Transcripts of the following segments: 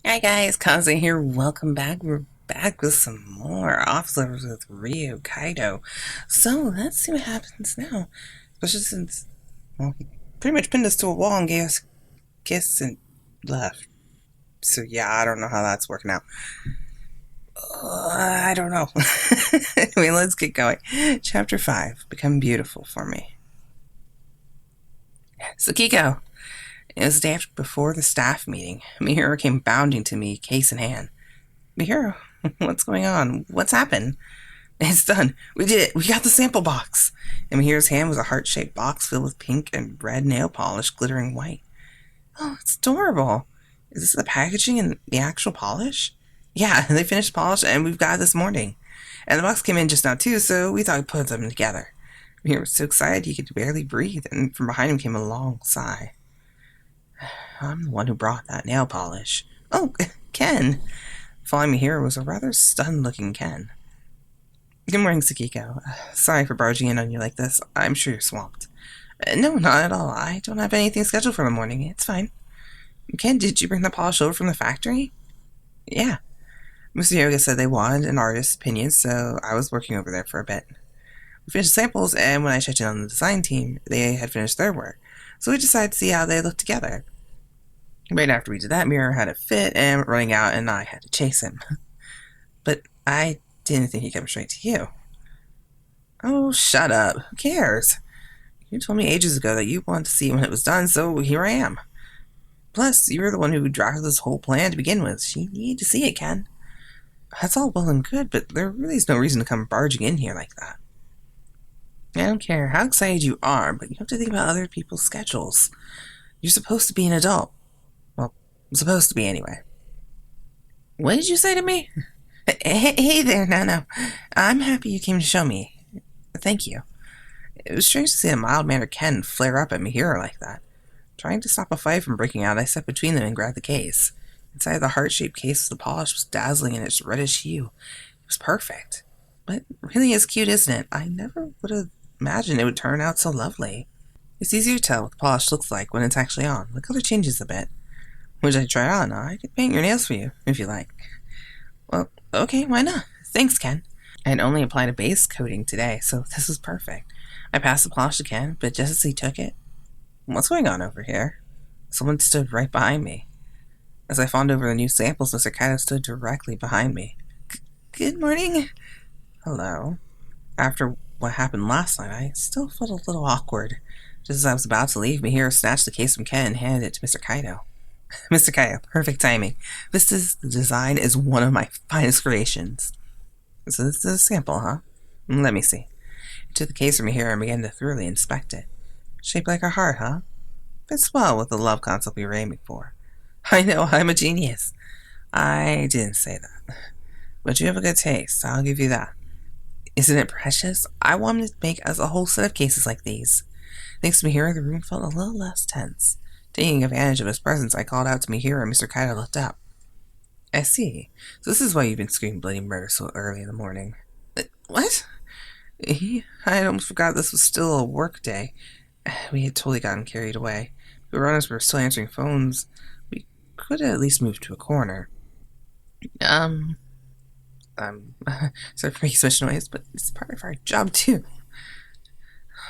Hi guys, Kaze here. Welcome back. We're back with some more Officers with Ryo Kaido. So let's see what happens now. Especially since, well, he pretty much pinned us to a wall and gave us a kiss and left. So yeah, I don't know how that's working out. I don't know. Anyway, let's get going. Chapter 5, Become Beautiful for Me. Sakiko. It was the day before the staff meeting. Mahiro came bounding to me, case in hand. Mahiro, what's going on? What's happened? It's done. We did it. We got the sample box. And Mahiro's hand was a heart-shaped box filled with pink and red nail polish glittering white. Oh, it's adorable. Is this the packaging and the actual polish? Yeah, they finished polish and we've got it this morning. And the box came in just now too, so we thought we'd put them together. Mahiro was so excited he could barely breathe, and from behind him came a long sigh. I'm the one who brought that nail polish. Oh, Ken! Following Mahiro was a rather stunned-looking Ken. Good morning, Sakiko. Sorry for barging in on you like this. I'm sure you're swamped. No, not at all. I don't have anything scheduled for the morning. It's fine. Ken, did you bring the polish over from the factory? Yeah. Mr. Hyoga said they wanted an artist's opinion, so I was working over there for a bit. We finished samples, and when I checked in on the design team, they had finished their work. So we decided to see how they looked together. Right after we did that, Mahiro had a fit and went running out, and I had to chase him. But I didn't think he'd come straight to you. Oh, shut up. Who cares? You told me ages ago that you wanted to see when it was done, so here I am. Plus, you were the one who drafted this whole plan to begin with. She needed to see it, Ken. That's all well and good, but there really is no reason to come barging in here like that. I don't care how excited you are, but you have to think about other people's schedules. You're supposed to be an adult. Well, I'm supposed to be anyway. What did you say to me? Hey there, no. I'm happy you came to show me. Thank you. It was strange to see a mild-mannered Ken flare up at Mahiro like that. Trying to stop a fight from breaking out, I stepped between them and grabbed the case. Inside the heart-shaped case, the polish was dazzling in its reddish hue. It was perfect. But really is cute, isn't it? I never would have imagined it would turn out so lovely. It's easier to tell what the polish looks like when it's actually on. The color changes a bit. Would you like to try it on? I could paint your nails for you, if you like. Well, okay, why not? Thanks, Ken. I had only applied a base coating today, so this was perfect. I passed the polish to Ken, but just as he took it... What's going on over here? Someone stood right behind me. As I fawned over the new samples, Mr. Kaido stood directly behind me. Good morning. Hello. After what happened last night, I still felt a little awkward. Just as I was about to leave, Mahiro snatched the case from Ken and handed it to Mr. Kaido. Mr. Kaido, perfect timing. The design is one of my finest creations. So this is a sample, huh? Let me see. I took the case from Mahiro and began to thoroughly inspect it. Shaped like a heart, huh? Fits well with the love concept we were aiming for. I know, I'm a genius. I didn't say that. But you have a good taste, I'll give you that. Isn't it precious? I wanted to make us a whole set of cases like these. Thanks to Mahiro, the room felt a little less tense. Taking advantage of his presence, I called out to Mahiro and Mr. Kaido looked up. I see. So this is why you've been screaming bloody murder so early in the morning. What? I had almost forgot this was still a work day. We had totally gotten carried away. The runners were still answering phones. We could have at least moved to a corner. Sorry for making such noise, but it's part of our job too.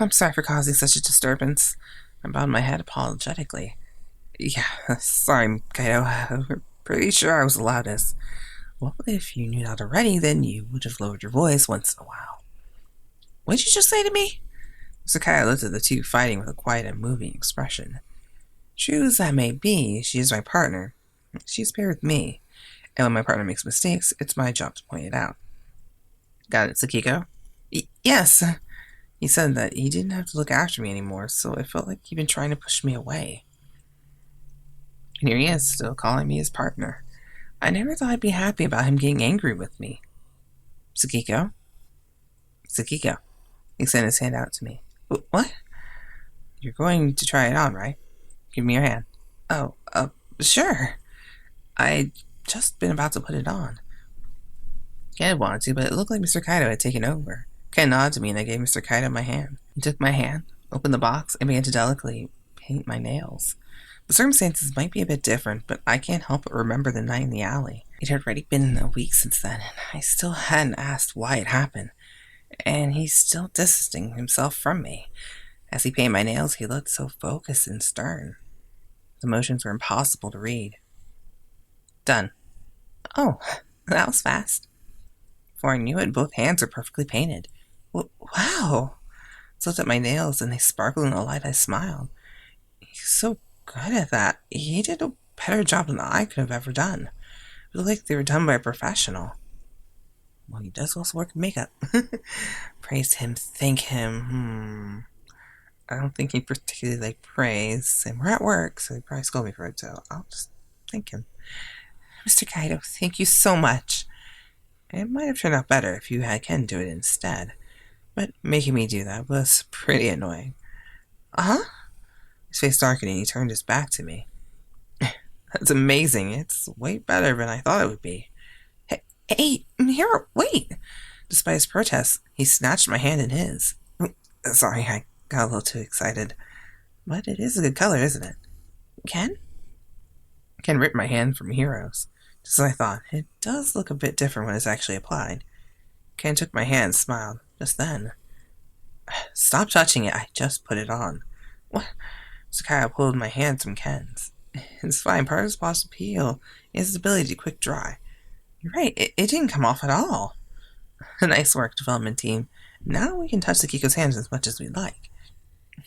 I'm sorry for causing such a disturbance. I bowed my head apologetically. Yeah, sorry, Kaido. We're pretty sure I was the loudest. Well, if you knew that already, then you would have lowered your voice once in a while. What did you just say to me? Mr. Kaido looked at the two fighting with a quiet and moving expression. True as that may be, she is my partner. She's paired with me. And when my partner makes mistakes, it's my job to point it out. Got it, Sakiko? Yes. He said that he didn't have to look after me anymore, so it felt like he'd been trying to push me away. And here he is, still calling me his partner. I never thought I'd be happy about him getting angry with me. Sakiko? Sakiko. He sent his hand out to me. What? You're going to try it on, right? Give me your hand. Oh, sure. I'd just been about to put it on. Ken wanted to, but it looked like Mr. Kaido had taken over. Ken nodded to me and I gave Mr. Kaido my hand. He took my hand, opened the box, and began to delicately paint my nails. The circumstances might be a bit different, but I can't help but remember the night in the alley. It had already been a week since then, and I still hadn't asked why it happened. And he's still distancing himself from me. As he painted my nails, he looked so focused and stern. His emotions were impossible to read. Done. Oh, that was fast. Before I knew it, both hands were perfectly painted. Wow! I looked at my nails, and they sparkled in the light. I smiled. He's so good at that. He did a better job than I could have ever done. It looked like they were done by a professional. Well, he does also work in makeup. Praise him, thank him. I don't think he particularly liked praise, and we're at work, so he'd probably scold me for it, so I'll just thank him. Mr. Kaido, thank you so much. It might have turned out better if you had Ken do it instead, but making me do that was pretty annoying. Uh-huh? His face darkened and he turned his back to me. That's amazing. It's way better than I thought it would be. Hey, Mahiro, wait! Despite his protests, he snatched my hand in his. Sorry, I got a little too excited. But it is a good color, isn't it? Ken? Ken ripped my hand from Mahiro's. Just as I thought, it does look a bit different when it's actually applied. Ken took my hand and smiled. Just then. Stop touching it, I just put it on. What? Sakaya pulled my hand from Ken's. It's fine, part of his boss appeal is his ability to quick dry. You're right, it didn't come off at all. Nice work, development team. Now we can touch Sakiko's hands as much as we'd like.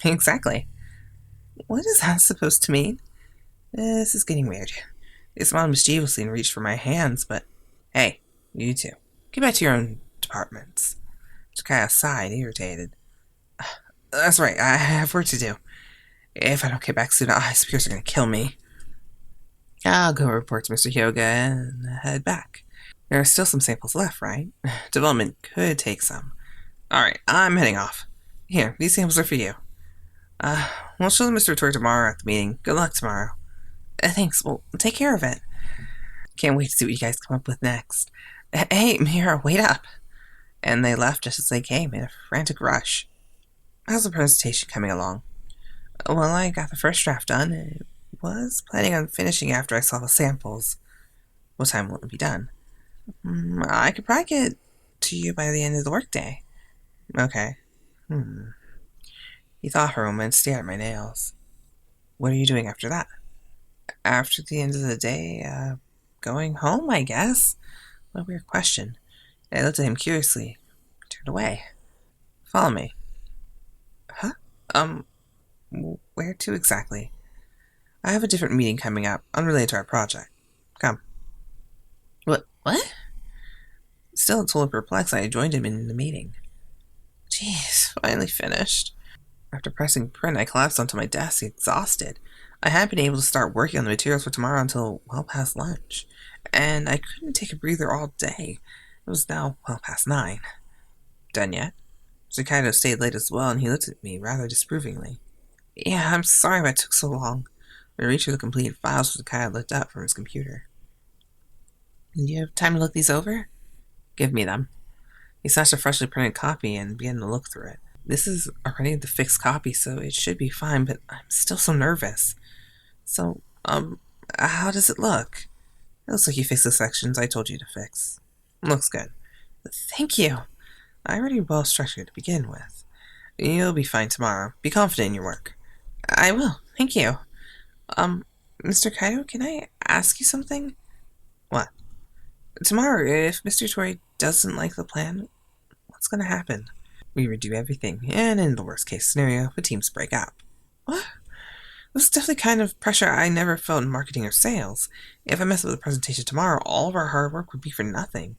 Exactly. What is that supposed to mean? This is getting weird. They smiled mischievously and reached for my hands, but... Hey, you two. Get back to your own departments. Sakaya sighed, irritated. That's right, I have work to do. If I don't get back soon, Ice Spears are going to kill me. I'll go report to Mr. Hyoga and head back. There are still some samples left, right? Development could take some. Alright, I'm heading off. Here, these samples are for you. We'll show them Mr. Otori tomorrow at the meeting. Good luck tomorrow. Thanks, well, take care of it. Can't wait to see what you guys come up with next. Hey, Mahiro, wait up. And they left just as they came in a frantic rush. How's the presentation coming along? Well, I got the first draft done. I was planning on finishing after I saw the samples. What time will it be done? I could probably get to you by the end of the workday. Okay. He thought for a moment and stared at my nails. What are you doing after that? After the end of the day, going home, I guess? What a weird question. I looked at him curiously. Turned away. Follow me. Huh? Where to exactly? I have a different meeting coming up, unrelated to our project. Come. What? Still totally perplexed, I joined him in the meeting. Jeez, finally finished. After pressing print, I collapsed onto my desk, exhausted. I hadn't been able to start working on the materials for tomorrow until well past lunch, and I couldn't take a breather all day. It was now well past 9. Done yet? Mr. Kaido stayed late as well, and he looked at me rather disapprovingly. Yeah, I'm sorry why it took so long. When I reached for the completed files, Mr. Kaido looked up from his computer. Do you have time to look these over? Give me them. He snatched a freshly printed copy and began to look through it. This is already the fixed copy, so it should be fine, but I'm still so nervous. So, how does it look? It looks like you fixed the sections I told you to fix. Looks good. Thank you. I already well structured to begin with. You'll be fine tomorrow. Be confident in your work. I will. Thank you. Mr. Kaido, can I ask you something? What? Tomorrow, if Mr. Otori doesn't like the plan, what's going to happen? We redo everything, and in the worst case scenario, the teams break up. What? This is definitely kind of pressure I never felt in marketing or sales. If I mess up the presentation tomorrow, all of our hard work would be for nothing.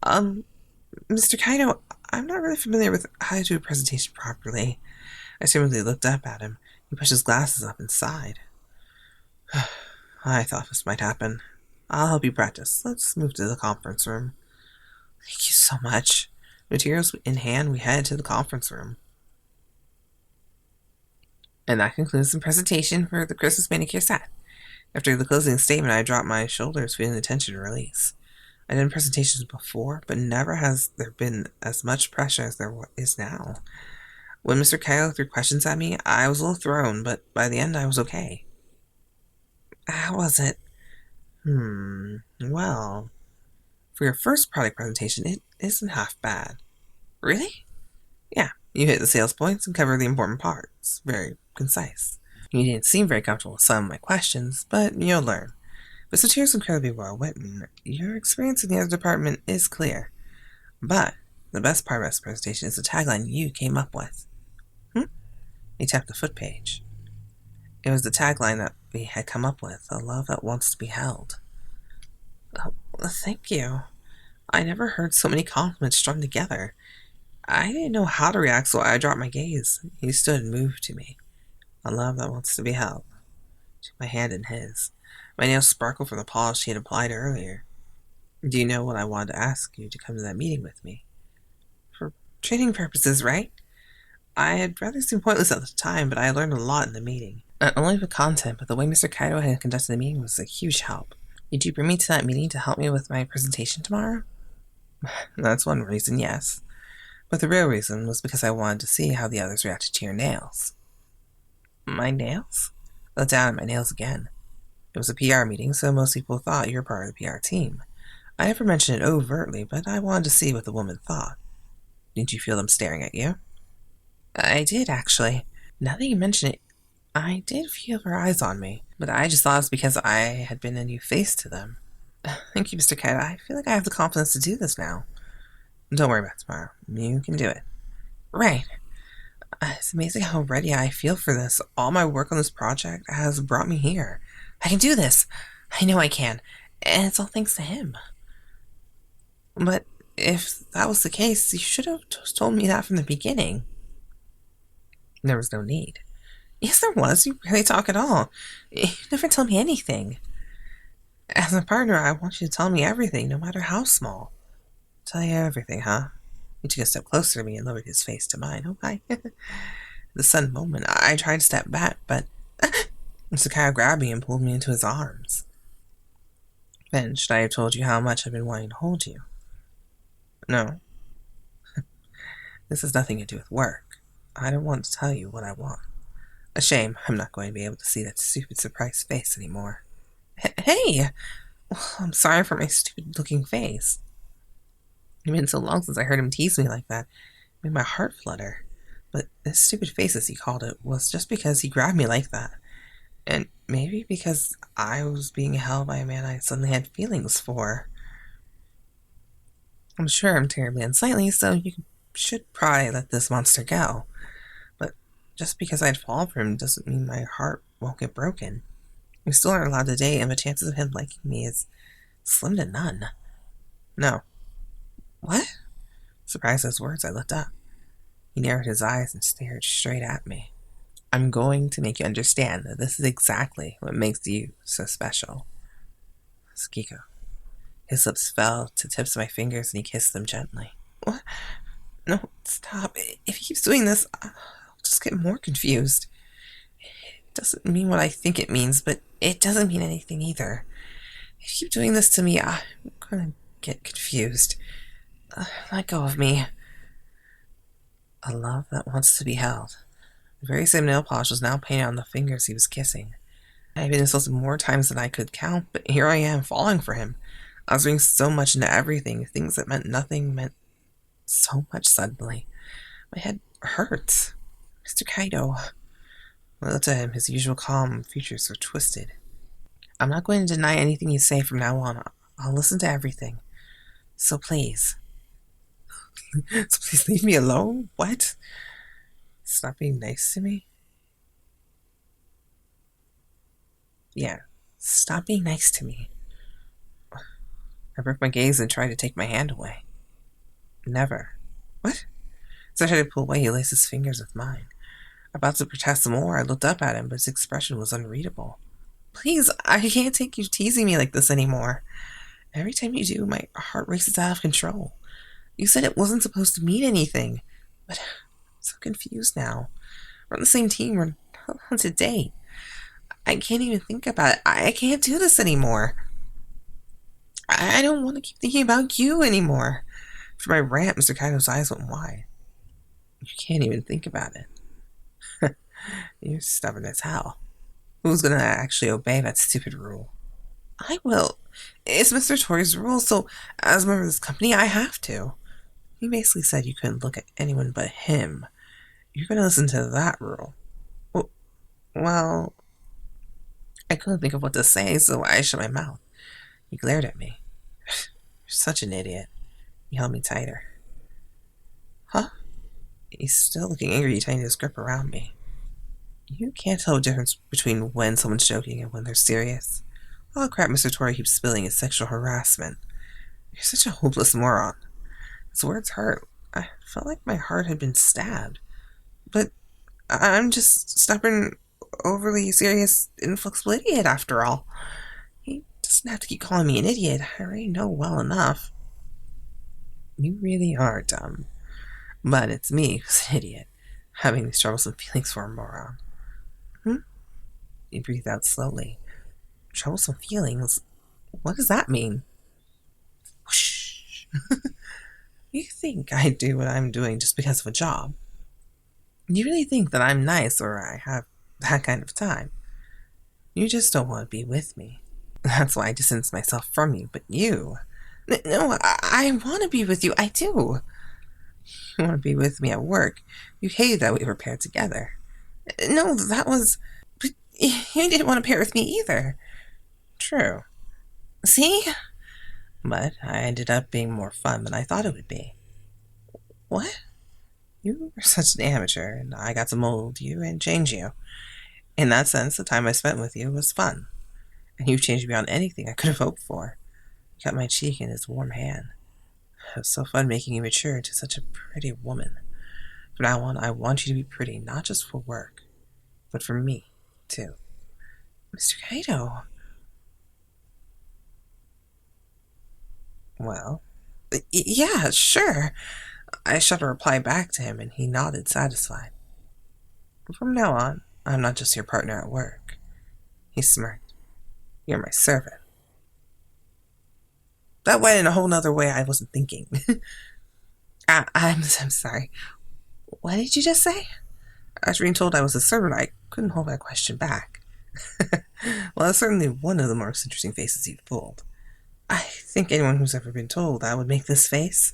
Mr. Kaido, I'm not really familiar with how to do a presentation properly. I simply looked up at him. He pushed his glasses up and sighed. I thought this might happen. I'll help you practice. Let's move to the conference room. Thank you so much. Materials in hand, we headed to the conference room. And that concludes the presentation for the Christmas manicure set. After the closing statement, I dropped my shoulders, feeling the tension release. I've done presentations before, but never has there been as much pressure as there is now. When Mr. Kaido threw questions at me, I was a little thrown, but by the end I was okay. How was it? Well, for your first product presentation, it isn't half bad. Really? Yeah, you hit the sales points and covered the important parts. Very concise. You didn't seem very comfortable with some of my questions, but you'll learn. But since yours is incredibly well written, your experience in the other department is clear. But the best part of this presentation is the tagline you came up with. He tapped the foot page. It was the tagline that we had come up with, a love that wants to be held. Oh, thank you. I never heard so many compliments strung together. I didn't know how to react, so I dropped my gaze. He stood and moved to me. A love that wants to be held. Took my hand in his. My nails sparkled from the polish he had applied earlier. Do you know what I wanted to ask you to come to that meeting with me? For training purposes, right? I had rather seemed pointless at the time, but I learned a lot in the meeting. Not only the content, but the way Mr. Kaido had conducted the meeting was a huge help. Did you bring me to that meeting to help me with my presentation tomorrow? That's one reason, yes. But the real reason was because I wanted to see how the others reacted to your nails. My nails? I looked down at my nails again. It was a PR meeting, so most people thought you were part of the PR team. I never mentioned it overtly, but I wanted to see what the woman thought. Didn't you feel them staring at you? I did, actually. Now that you mention it, I did feel her eyes on me, but I just thought it was because I had been a new face to them. Thank you, Mr. Kaido. I feel like I have the confidence to do this now. Don't worry about tomorrow. You can do it. Right. It's amazing how ready I feel for this. All my work on this project has brought me here. I can do this. I know I can. And it's all thanks to him. But if that was the case, you should have told me that from the beginning. There was no need. Yes, there was. You barely talk at all. You never tell me anything. As a partner, I want you to tell me everything, no matter how small. Tell you everything, huh? He took a step closer to me and lowered his face to mine. Oh, my. The sudden moment, I tried to step back, but Mr. Kyle grabbed me and pulled me into his arms. Then, should I have told you how much I've been wanting to hold you? No. This has nothing to do with work. I don't want to tell you what I want. A shame I'm not going to be able to see that stupid surprised face anymore. Hey! I'm sorry for my stupid-looking face. It's been so long since I heard him tease me like that. It made my heart flutter. But this stupid face, as he called it, was just because he grabbed me like that. And maybe because I was being held by a man I suddenly had feelings for. I'm sure I'm terribly unsightly, so you should probably let this monster go. But just because I'd fall for him doesn't mean my heart won't get broken. We still aren't allowed to date, and the chances of him liking me is slim to none. No. What? Surprised at his words, I looked up. He narrowed his eyes and stared straight at me. I'm going to make you understand that this is exactly what makes you so special. Sukiko. His lips fell to the tips of my fingers and he kissed them gently. What? No, stop. If he keeps doing this, I'll just get more confused. It doesn't mean what I think it means, but it doesn't mean anything either. If you keep doing this to me, I'm gonna get confused. Let go of me. A love that wants to be held. The very same nail polish was now painted on the fingers he was kissing. I had been insulted more times than I could count, but here I am, falling for him. I was doing so much into everything. Things that meant nothing meant so much suddenly. My head hurts. Mr. Kaido. I looked at him, his usual calm features were twisted. I'm not going to deny anything you say from now on. I'll listen to everything. So please. So please leave me alone? What? Stop being nice to me? Yeah, stop being nice to me. I broke my gaze and tried to take my hand away. Never. What? As I tried to pull away, he laced his fingers with mine. About to protest some more, I looked up at him, but his expression was unreadable. Please, I can't take you teasing me like this anymore. Every time you do, my heart races out of control. You said it wasn't supposed to mean anything, but I'm so confused now. We're on the same team, we're not on to date. I can't even think about it. I can't do this anymore. I don't want to keep thinking about you anymore. After my rant, Mr. Kaido's eyes went wide. You can't even think about it. You're stubborn as hell. Who's gonna actually obey that stupid rule? I will. It's Mr. Tori's rule, so as a member of this company, I have to. He basically said you couldn't look at anyone but him. You're gonna listen to that rule. Well, I couldn't think of what to say, so I shut my mouth. He glared at me. You're such an idiot. He held me tighter. Huh? He's still looking angry, tightening his grip around me. You can't tell the difference between when someone's joking and when they're serious. Oh crap, Mr. Tori keeps spilling his sexual harassment. You're such a hopeless moron. His words hurt. I felt like my heart had been stabbed. But I'm just stubborn, overly serious, inflexible idiot after all. He doesn't have to keep calling me an idiot. I already know well enough. You really are dumb. But it's me who's an idiot, having these troublesome feelings for a moron. He breathed out slowly. Troublesome feelings? What does that mean? Whoosh. You think I do what I'm doing just because of a job? You really think that I'm nice or I have that kind of time? You just don't want to be with me. That's why I distance myself from you, but you... No, I want to be with you, I do. You want to be with me at work. You hated that we were paired together. No, that was... But you didn't want to pair with me either. True. See? But I ended up being more fun than I thought it would be. What? You were such an amateur, and I got to mold you and change you. In that sense, the time I spent with you was fun. And you changed beyond anything I could have hoped for. You got my cheek in his warm hand. It was so fun making you mature into such a pretty woman. From now on, I want you to be pretty, not just for work, but for me, too. Mr. Kaido. Well, yeah, sure. I shot a reply back to him, and he nodded, satisfied. From now on, I'm not just your partner at work. He smirked. You're my servant. That went in a whole nother way I wasn't thinking. I'm sorry. What did you just say? After being told I was a servant, I couldn't hold my question back. Well, that's certainly one of the most interesting faces you've pulled. I think anyone who's ever been told that would make this face.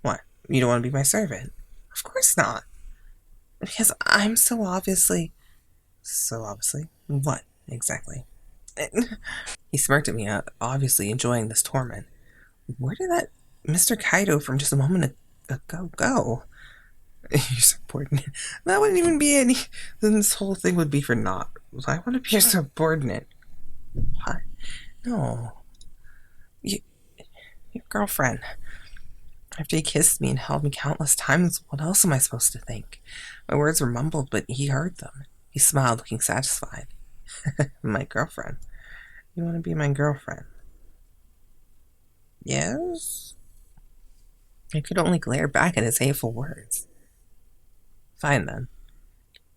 What, you don't want to be my servant? Of course not. Because I'm so obviously... So obviously? What, exactly? He smirked at me, obviously enjoying this torment. Where did that Mr. Kaido from just a moment ago go? You're subordinate. That wouldn't even be any... Then this whole thing would be for naught. I want to be your subordinate. What? No. Your girlfriend. After he kissed me and held me countless times, what else am I supposed to think? My words were mumbled, but he heard them. He smiled, looking satisfied. My girlfriend. You want to be my girlfriend? Yes? I could only glare back at his hateful words. Fine then.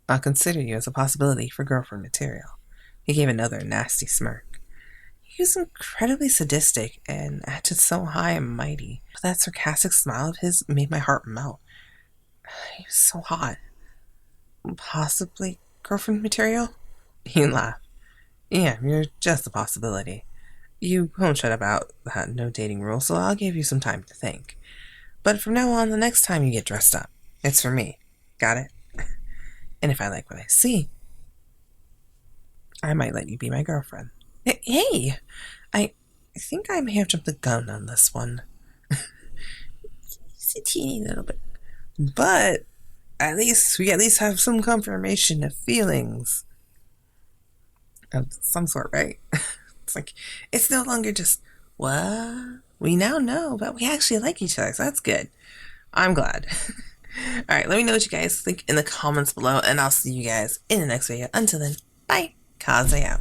I'll consider you as a possibility for girlfriend material. He gave another nasty smirk. He was incredibly sadistic and acted so high and mighty. But that sarcastic smile of his made my heart melt. He was so hot. Possibly girlfriend material? He laughed. Yeah, you're just a possibility. You won't shut up about that no dating rule, so I'll give you some time to think. But from now on, the next time you get dressed up, it's for me. Got it? And if I like what I see, I might let you be my girlfriend. Hey! I think I may have jumped the gun on this one. It's a teeny little bit. But we at least have some confirmation of feelings. Of some sort, right? It's like, it's no longer just, what? We now know, but we actually like each other, so that's good. I'm glad. Alright, let me know what you guys think in the comments below, and I'll see you guys in the next video. Until then, bye. Kaze out.